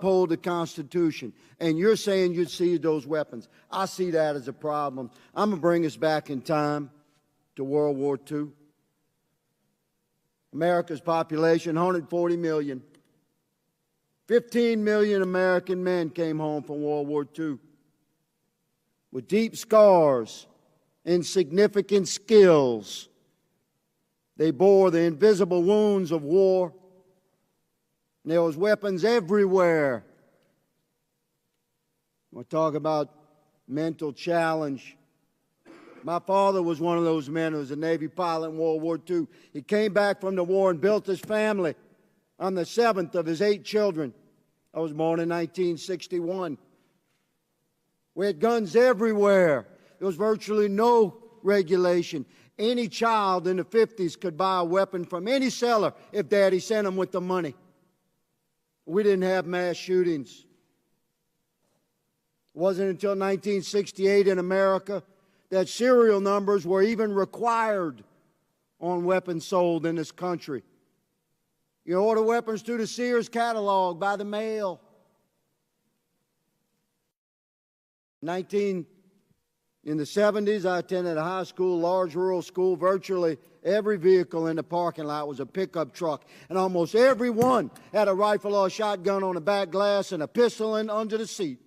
uphold the Constitution, and you're saying you'd seize those weapons. I see that as a problem. I'm going to bring us back in time to World War II. America's population, 140 million. 15 million American men came home from World War II with deep scars and significant skills. They bore the invisible wounds of war. And there was weapons everywhere. We'll talk about mental challenge. My father was one of those men who was a Navy pilot in World War II. He came back from the war and built his family. I'm the seventh of his 8 children. I was born in 1961. We had guns everywhere. There was virtually no regulation. Any child in the 50s could buy a weapon from any seller if Daddy sent them with the money. We didn't have mass shootings. It wasn't until 1968 in America that serial numbers were even required on weapons sold in this country. You order weapons through the Sears catalog by the mail. In the 70s, I attended a high school, large rural school. Virtually every vehicle in the parking lot was a pickup truck, and almost every one had a rifle or a shotgun on the back glass and a pistol under the seat.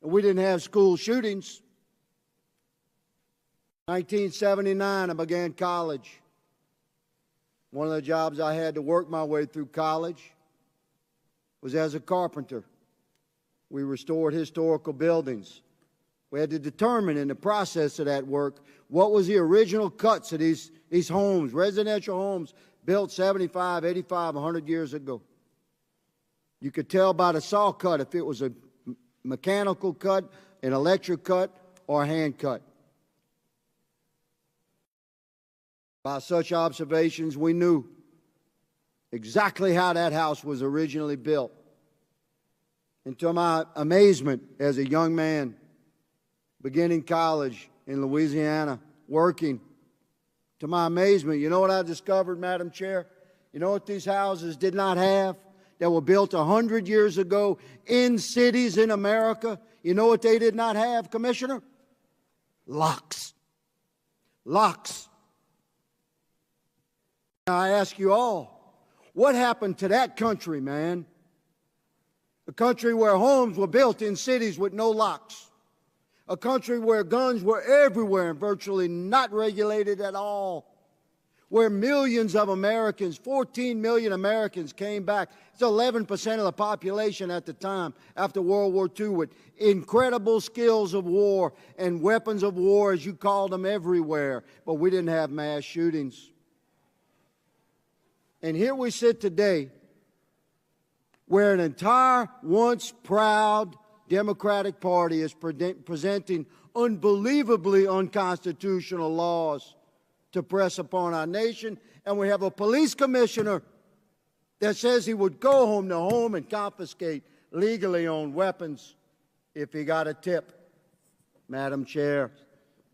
And we didn't have school shootings. 1979, I began college. One of the jobs I had to work my way through college was as a carpenter. We restored historical buildings. We had to determine in the process of that work what was the original cuts of these homes, residential homes built 75, 85, 100 years ago. You could tell by the saw cut if it was a mechanical cut, an electric cut, or a hand cut. By such observations, we knew exactly how that house was originally built. And to my amazement as a young man, beginning college in Louisiana, working, to my amazement, you know what I discovered, Madam Chair? You know what these houses did not have that were built 100 years ago in cities in America? You know what they did not have, Commissioner? Locks. Locks. Now I ask you all, what happened to that country, man? A country where homes were built in cities with no locks. A country where guns were everywhere and virtually not regulated at all. Where millions of Americans, 14 million Americans came back. It's 11% of the population at the time after World War II with incredible skills of war and weapons of war, as you called them, everywhere. But we didn't have mass shootings. And here we sit today where an entire once proud Democratic Party is presenting unbelievably unconstitutional laws to press upon our nation, and we have a police commissioner that says he would go home to home and confiscate legally owned weapons if he got a tip. Madam Chair,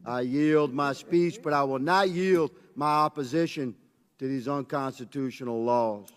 I yield my speech, but I will not yield my opposition to these unconstitutional laws.